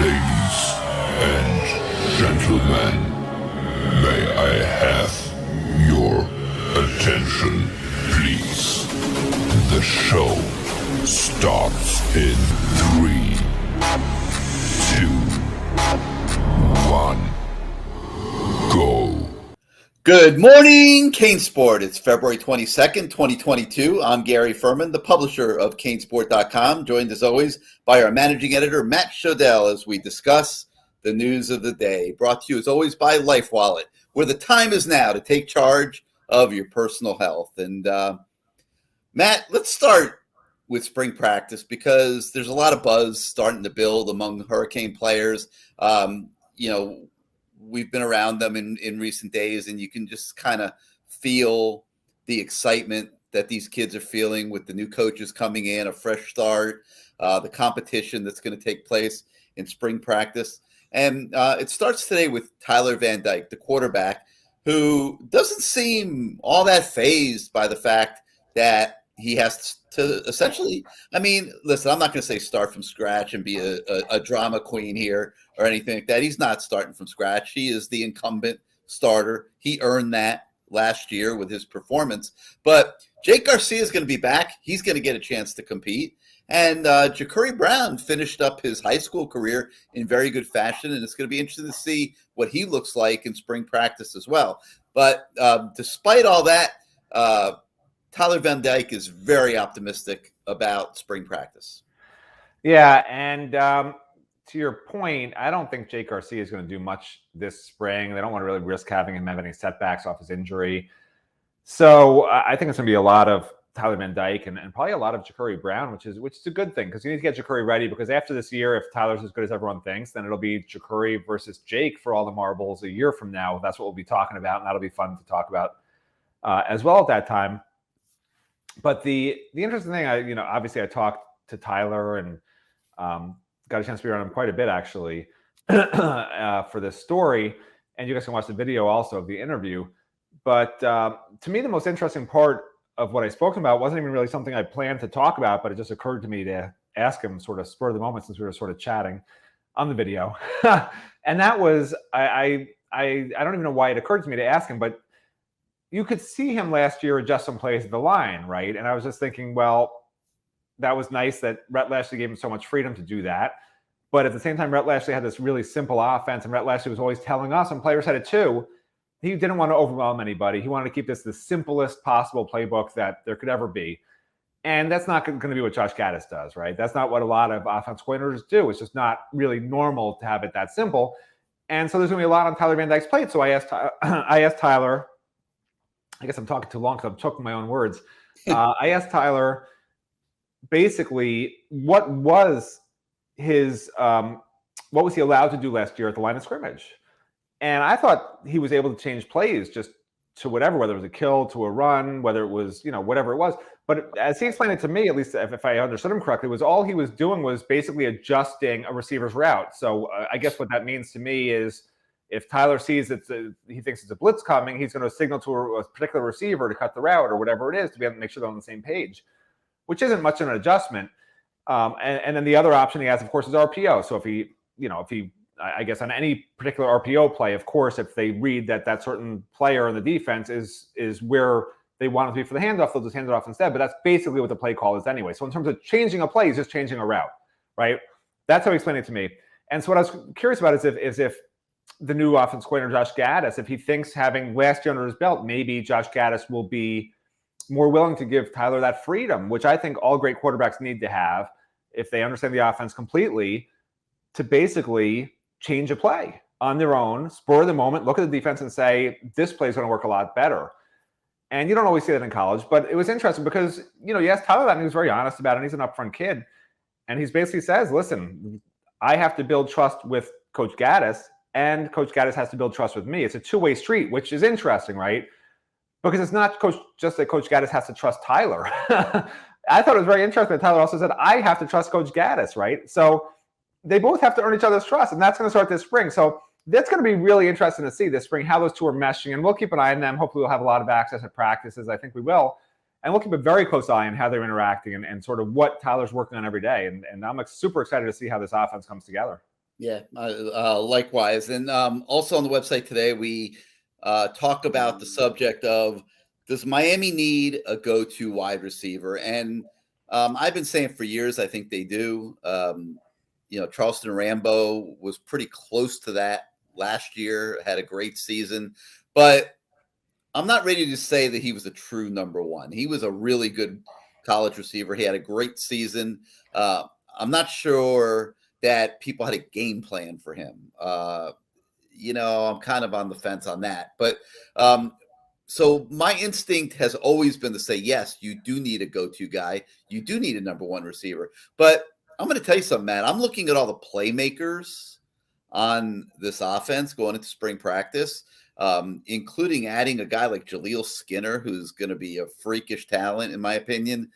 Ladies and gentlemen, may I have your attention, please? The show starts in 3, 2, 1, go. Good morning, CaneSport. It's February 22nd, 2022. I'm Gary Ferman, the publisher of CaneSport.com, joined as always by our managing editor, Matt Shodell, as we discuss the news of the day. Brought to you as always by LifeWallet, where the time is now to take charge of your personal health. And Matt, let's start with spring practice because there's a lot of buzz starting to build among Hurricane players. We've been around them in recent days, and you can just kind of feel the excitement that these kids are feeling with the new coaches coming in, a fresh start, the competition that's going to take place in spring practice. And it starts today with Tyler Van Dyke, the quarterback, who doesn't seem all that fazed by the fact that he has to essentially, listen, I'm not going to say start from scratch and be a drama queen here or anything like that. He's not starting from scratch. He is the incumbent starter. He earned that last year with his performance. But Jake Garcia is going to be back. He's going to get a chance to compete. And Ja'Cory Brown finished up his high school career in very good fashion, and it's going to be interesting to see what he looks like in spring practice as well. But despite all that, Tyler Van Dyke is very optimistic about spring practice. Yeah, and to your point, I don't think Jake Garcia is going to do much this spring. They don't want to really risk having him have any setbacks off his injury. So I think it's going to be a lot of Tyler Van Dyke and probably a lot of Ja'Cory Brown, which is a good thing because you need to get Ja'Cory ready because after this year, if Tyler's as good as everyone thinks, then it'll be Ja'Cory versus Jake for all the marbles a year from now. That's what we'll be talking about, and that'll be fun to talk about as well at that time. But the interesting thing, obviously I talked to Tyler and got a chance to be around him quite a bit actually for this story. And you guys can watch the video also of the interview. But to me, the most interesting part of what I spoke about wasn't even really something I planned to talk about, but it just occurred to me to ask him sort of spur of the moment since we were sort of chatting on the video. And that was, I don't even know why it occurred to me to ask him, but you could see him last year adjust some plays at the line, right? And I was just thinking, well, that was nice that Rhett Lashlee gave him so much freedom to do that. But at the same time, Rhett Lashlee had this really simple offense, and Rhett Lashlee was always telling us, and players had it too, he didn't want to overwhelm anybody. He wanted to keep this the simplest possible playbook that there could ever be. And that's not going to be what Josh Gaddis does, right? That's not what a lot of offense coordinators do. It's just not really normal to have it that simple. And so there's going to be a lot on Tyler Van Dyke's plate. So I asked Tyler, I guess I'm talking too long because I'm choking my own words. I asked Tyler basically what was he allowed to do last year at the line of scrimmage? And I thought he was able to change plays just to whatever, whether it was a kill, to a run, whether it was, whatever it was. But as he explained it to me, at least if I understood him correctly, was all he was doing was basically adjusting a receiver's route. So I guess what that means to me is if Tyler sees he thinks it's a blitz coming, he's going to signal to a particular receiver to cut the route or whatever it is to be able to make sure they're on the same page, which isn't much of an adjustment. And then the other option he has, of course, is RPO. So if he, I guess on any particular RPO play, of course, if they read that certain player in the defense is where they want it to be for the handoff, they'll just hand it off instead. But that's basically what the play call is anyway. So in terms of changing a play, he's just changing a route, right? That's how he explained it to me. And so what I was curious about is if the new offense coordinator, Josh Gaddis, if he thinks having last year under his belt, maybe Josh Gaddis will be more willing to give Tyler that freedom, which I think all great quarterbacks need to have if they understand the offense completely, to basically change a play on their own, spur of the moment, look at the defense and say, this play is going to work a lot better. And you don't always see that in college, but it was interesting because, you asked Tyler that and he was very honest about it. And he's an upfront kid. And he basically says, listen, I have to build trust with Coach Gaddis and Coach Gaddis has to build trust with me. It's a two-way street, which is interesting, right? Because it's not just that Coach Gaddis has to trust Tyler. I thought it was very interesting that Tyler also said, I have to trust Coach Gaddis, right? So they both have to earn each other's trust, and that's going to start this spring. So that's going to be really interesting to see this spring, how those two are meshing, and we'll keep an eye on them. Hopefully we'll have a lot of access at practices. I think we will. And we'll keep a very close eye on how they're interacting and sort of what Tyler's working on every day. And I'm super excited to see how this offense comes together. Yeah, likewise. And also on the website today, we talk about the subject of, does Miami need a go-to wide receiver? And I've been saying for years, I think they do. Charleston Rambo was pretty close to that last year, had a great season, but I'm not ready to say that he was a true number one. He was a really good college receiver. He had a great season. I'm not sure that people had a game plan for him. I'm kind of on the fence on that. But so my instinct has always been to say, yes, you do need a go-to guy. You do need a number one receiver. But I'm going to tell you something, Matt. I'm looking at all the playmakers on this offense going into spring practice, including adding a guy like Jaleel Skinner, who's going to be a freakish talent, in my opinion.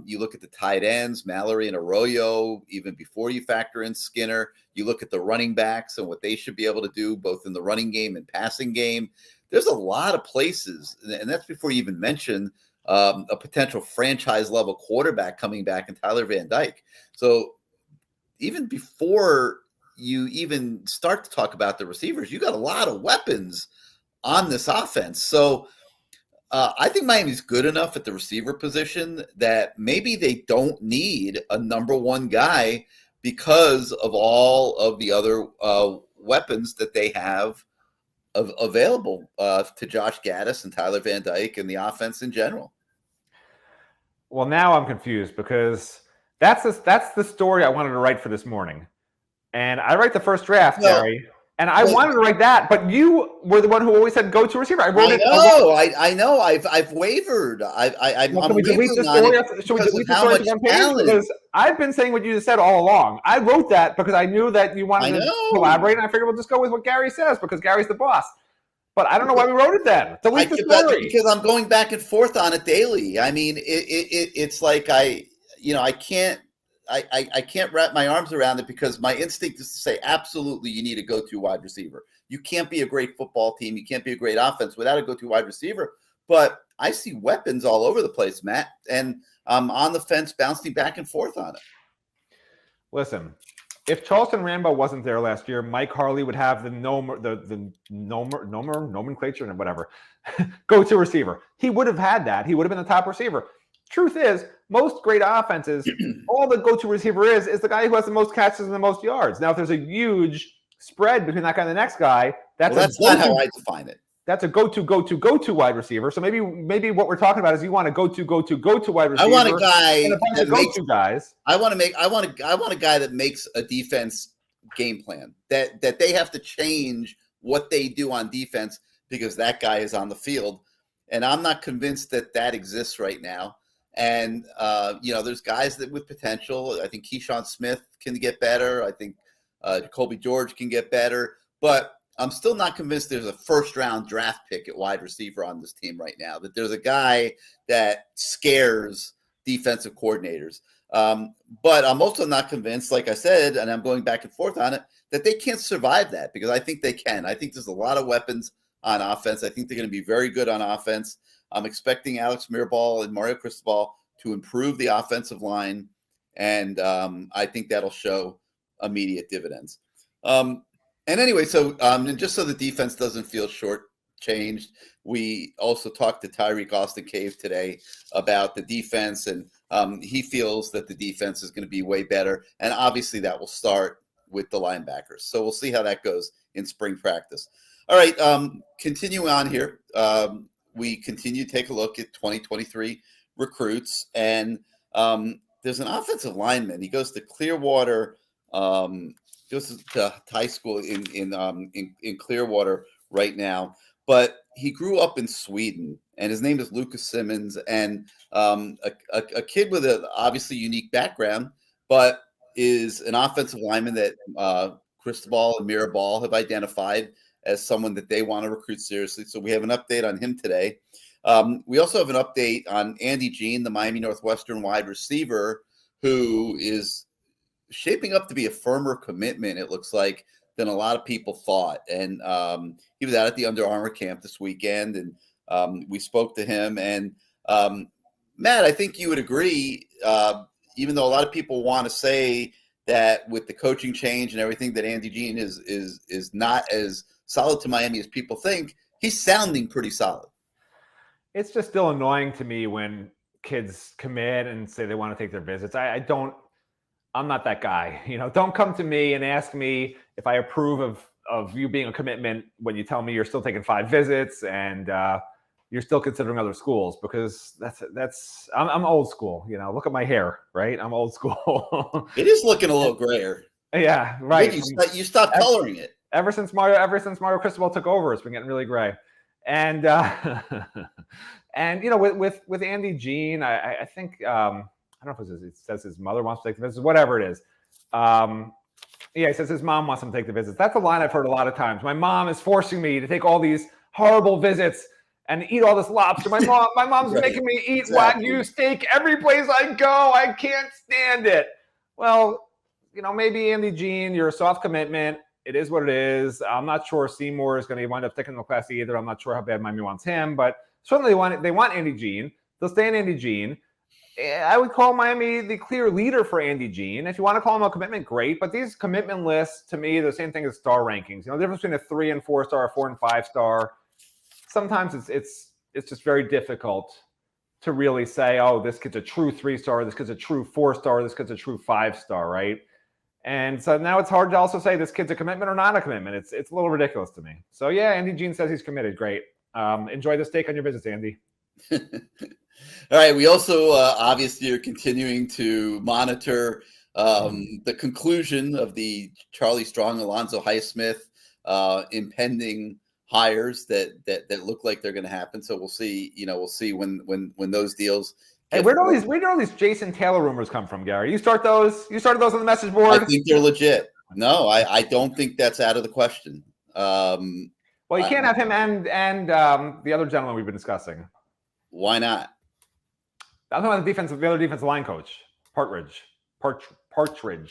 You look at the tight ends, Mallory and Arroyo, even before you factor in Skinner. You look at the running backs and what they should be able to do, both in the running game and passing game. There's a lot of places, and that's before you even mention a potential franchise-level quarterback coming back in Tyler Van Dyke. So even before you even start to talk about the receivers, you got a lot of weapons on this offense. So I think Miami's good enough at the receiver position that maybe they don't need a number one guy because of all of the other weapons that they have available to Josh Gaddis and Tyler Van Dyke and the offense in general. Well, now I'm confused because that's the story I wanted to write for this morning. And I write the first draft, Gary, and I wanted to write that, but you were the one who always said go-to receiver. I wrote it. I know. I've wavered. I'm can we delete the story? Should we delete the story to one page? Because I've been saying what you just said all along. I wrote that because I knew that you wanted to collaborate, and I figured we'll just go with what Gary says because Gary's the boss. But I don't know why we wrote it then. Delete the story. Because I'm going back and forth on it daily. I mean, it's like I can't wrap my arms around it because my instinct is to say, absolutely, you need a go-to wide receiver. You can't be a great football team. You can't be a great offense without a go-to wide receiver. But I see weapons all over the place, Matt, and I'm on the fence bouncing back and forth on it. Listen, if Charleston Rambo wasn't there last year, Mike Harley would have the nomenclature and whatever go-to receiver. He would have had that. He would have been the top receiver. Truth is, most great offenses, all the go-to receiver is the guy who has the most catches and the most yards. Now, if there's a huge spread between that guy and the next guy, that's not how I define it. That's a go-to wide receiver. So maybe what we're talking about is you want a go-to wide receiver. I want a guy and a bunch of go-to guys. I want a guy that makes a defense game plan that they have to change what they do on defense because that guy is on the field, and I'm not convinced that exists right now. And, there's guys that with potential. I think Keyshawn Smith can get better. I think Jacoby George can get better. But I'm still not convinced there's a first-round draft pick at wide receiver on this team right now, that there's a guy that scares defensive coordinators. But I'm also not convinced, like I said, and I'm going back and forth on it, that they can't survive that because I think they can. I think there's a lot of weapons on offense. I think they're going to be very good on offense. I'm expecting Alex Mirabal and Mario Cristobal to improve the offensive line, and I think that'll show immediate dividends. And anyway, so and just so the defense doesn't feel shortchanged, we also talked to Tyreek Austin-Cave today about the defense, and he feels that the defense is going to be way better, and obviously that will start with the linebackers. So we'll see how that goes in spring practice. All right, continuing on here. We continue to take a look at 2023 recruits, and there's an offensive lineman. He goes to Clearwater, goes to high school in Clearwater right now, but he grew up in Sweden, and his name is Lucas Simmons, and a kid with an obviously unique background, but is an offensive lineman that Cristobal and Mirabal have identified as someone that they want to recruit seriously. So we have an update on him today. We also have an update on Andy Jean, the Miami Northwestern wide receiver, who is shaping up to be a firmer commitment, it looks like, than a lot of people thought. And he was out at the Under Armour camp this weekend, and we spoke to him. And Matt, I think you would agree, even though a lot of people want to say that with the coaching change and everything, that Andy Jean is not as solid to Miami as people think. He's sounding pretty solid. It's just still annoying to me when kids commit and say they want to take their visits. I'm not that guy. Don't come to me and ask me if I approve of you being a commitment when you tell me you're still taking 5 visits and you're still considering other schools, because I'm old school. Look at my hair, right? I'm old school. It is looking a little grayer. Yeah, right. You stopped coloring it. Ever since Mario Cristobal took over, it's been getting really gray. And and with Andy Jean, I think I don't know if it says his mother wants to take the visits, whatever it is. He says his mom wants him to take the visits. That's a line I've heard a lot of times. My mom is forcing me to take all these horrible visits and eat all this lobster. My mom's right. Making me eat Wagyu steak every place I go. I can't stand it. Well, maybe Andy Jean, you're a soft commitment. It is what it is. I'm not sure Seymour is going to wind up taking the class either. I'm not sure how bad Miami wants him, but certainly they want Andy Jean. They'll stay in Andy Jean. I would call Miami the clear leader for Andy Jean. If you want to call him a commitment, great. But these commitment lists, to me, the same thing as star rankings. The difference between a 3 and 4 star, a 4 and 5 star. Sometimes it's just very difficult to really say, oh, this kid's a true 3-star, this kid's a true 4-star, this kid's a true 5-star, right? And so now it's hard to also say this kid's a commitment or not a commitment. It's a little ridiculous to me. So yeah, Andy Jean says he's committed. Great. Enjoy the steak on your visits, Andy. All right. We also obviously are continuing to monitor the conclusion of the Charlie Strong, Alonzo Highsmith impending hires that look like they're going to happen. So we'll see. We'll see when those deals. Hey, where did all these Jason Taylor rumors come from, Gary? You started those on the message board? I think they're legit. No, I don't think that's out of the question. Well, you can't have him and the other gentleman we've been discussing. Why not? I'm talking about the other defensive line coach, Partridge.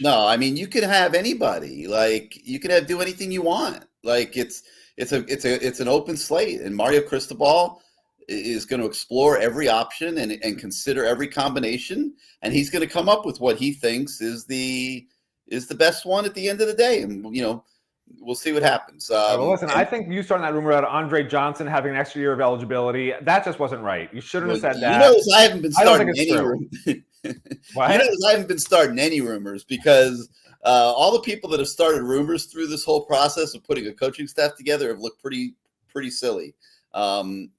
No, I mean, you can have anybody. Like, you can do anything you want. Like, it's an open slate, and Mario Cristobal is going to explore every option and consider every combination, and he's going to come up with what he thinks is the best one at the end of the day. And we'll see what happens. Well, listen, I think you started that rumor about Andre Johnson having an extra year of eligibility. That just wasn't right. You shouldn't have said that. I haven't been starting any rumors. I haven't been starting any rumors because all the people that have started rumors through this whole process of putting a coaching staff together have looked pretty silly. I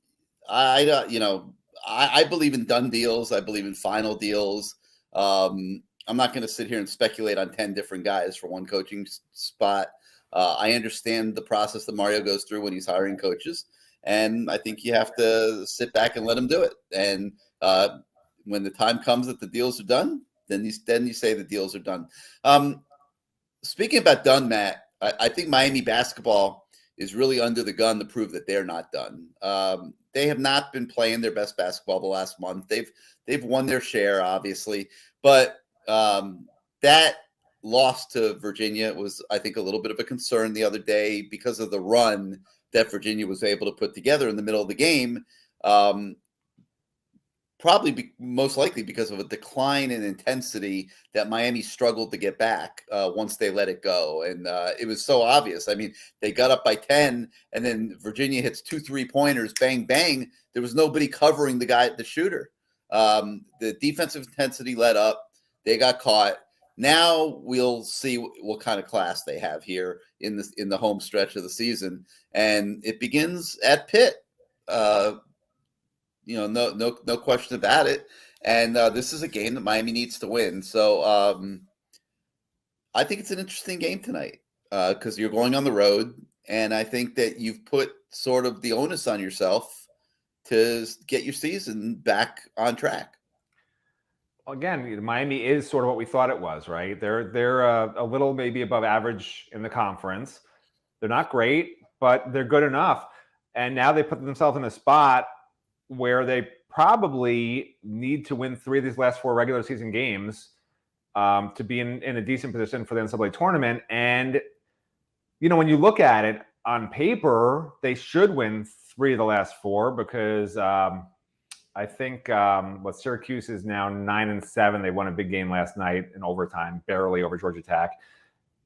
believe in done deals. I believe in final deals. I'm not going to sit here and speculate on 10 different guys for one coaching spot. I understand the process that Mario goes through when he's hiring coaches, and I think you have to sit back and let him do it. And when the time comes that the deals are done, then you say the deals are done. Speaking about done, Matt, I think Miami basketball is really under the gun to prove that they're not done. They have not been playing their best basketball the last month. They've won their share, obviously, but that loss to Virginia was, I think, a little bit of a concern the other day because of the run that Virginia was able to put together in the middle of the game. Most likely because of a decline in intensity that Miami struggled to get back once they let it go. And it was so obvious. I mean, they got up by 10 and then Virginia hits 2 3-pointers, bang, bang. There was nobody covering the shooter. The defensive intensity let up. They got caught. Now we'll see what kind of class they have here in the home stretch of the season. And it begins at Pitt. No question about it. And this is a game that Miami needs to win. So I think it's an interesting game tonight because you're going on the road. And I think that you've put sort of the onus on yourself to get your season back on track. Again, Miami is sort of what we thought it was, right? They're a little maybe above average in the conference. They're not great, but they're good enough. And now they put themselves in a spot where they probably need to win 3 of these last 4 regular season games to be in a decent position for the NCAA tournament. And, when you look at it on paper, they should win 3 of the last 4 because I think Syracuse is now 9-7. They won a big game last night in overtime, barely over Georgia Tech,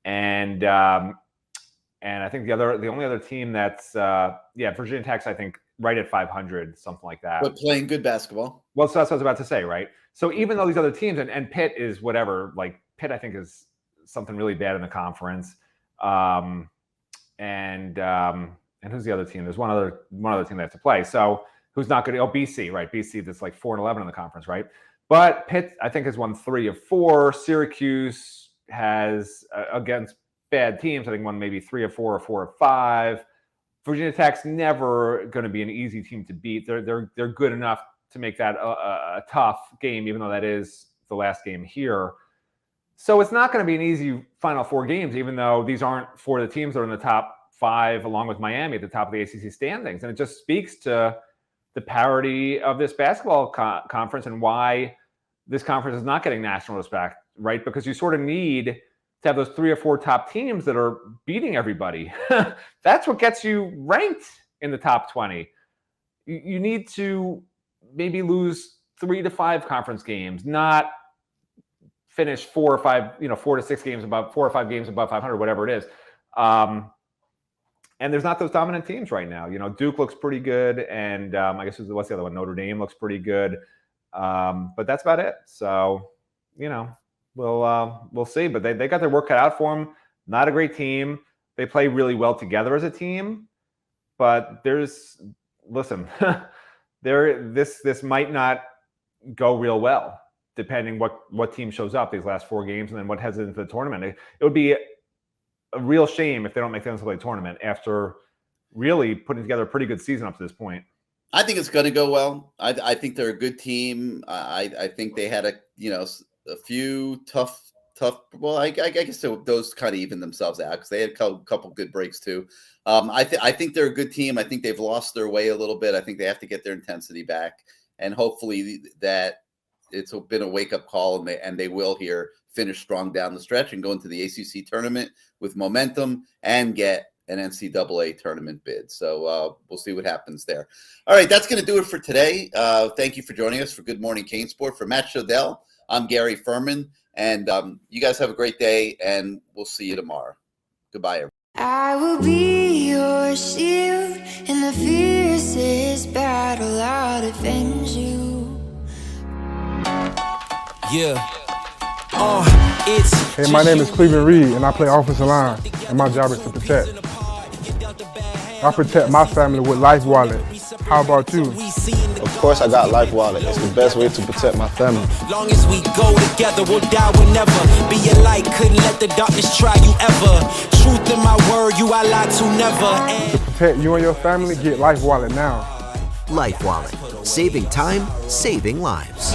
and I think the only other team that's Virginia Tech's, I think, right at 500, something like that. But playing good basketball. Well, so that's what I was about to say, right? So even though these other teams and Pitt is whatever, like Pitt, I think is something really bad in the conference, and who's the other team? There's one other team they have to play. So who's not going to? BC, right? BC that's like 4-11 in the conference, right? But Pitt, I think, has won 3 of 4. Syracuse has against bad teams, I think, won maybe 3 of 4 or 4 of 5. Virginia Tech's never going to be an easy team to beat. They're good enough to make that a tough game, even though that is the last game here. So it's not going to be an easy Final Four games, even though these aren't 4 of the teams that are in the top 5, along with Miami at the top of the ACC standings. And it just speaks to the parity of this basketball conference and why this conference is not getting national respect, right? Because you sort of need to have those 3 or 4 top teams that are beating everybody. That's what gets you ranked in the top 20. You need to maybe lose 3 to 5 conference games, not finish 4 or 5, 4 to 6 games above, 4 or 5 games above 500, whatever it is. And there's not those dominant teams right now. Duke looks pretty good, and I guess what's the other one? Notre Dame looks pretty good, but that's about it. So, we'll see. But they got their work cut out for them. Not a great team. They play really well together as a team, but this might not go real well, depending what team shows up these last 4 games and then what heads into the tournament. It would be a real shame if they don't make the NCAA tournament after really putting together a pretty good season up to this point. I think it's going to go well. I think they're a good team. I think they had a few tough. Well, I guess those kind of even themselves out because they had a couple good breaks too. I think they're a good team. I think they've lost their way a little bit. I think they have to get their intensity back, and hopefully that it's been a wake up call, and they will here finish strong down the stretch and go into the ACC tournament with momentum and get an NCAA tournament bid. So we'll see what happens there. All right, that's going to do it for today. Thank you for joining us for Good Morning CaneSport. For Matt Shodell, I'm Gary Ferman, and you guys have a great day, and we'll see you tomorrow. Goodbye, everyone. I will be your shield in the fiercest battle. I'll defend you. Yeah. Hey, my name is Cleveland Reed, and I play offensive line, and my job is to protect. I protect my family with Life Wallet. How about you? Of course, I got Life Wallet. It's the best way to protect my family. Long as we go together, we'll die whenever. Be a light, couldn't let the darkness try you ever. Truth in my word, you I lie to never. To protect you and your family, get Life Wallet now. Life Wallet. Saving time, saving lives.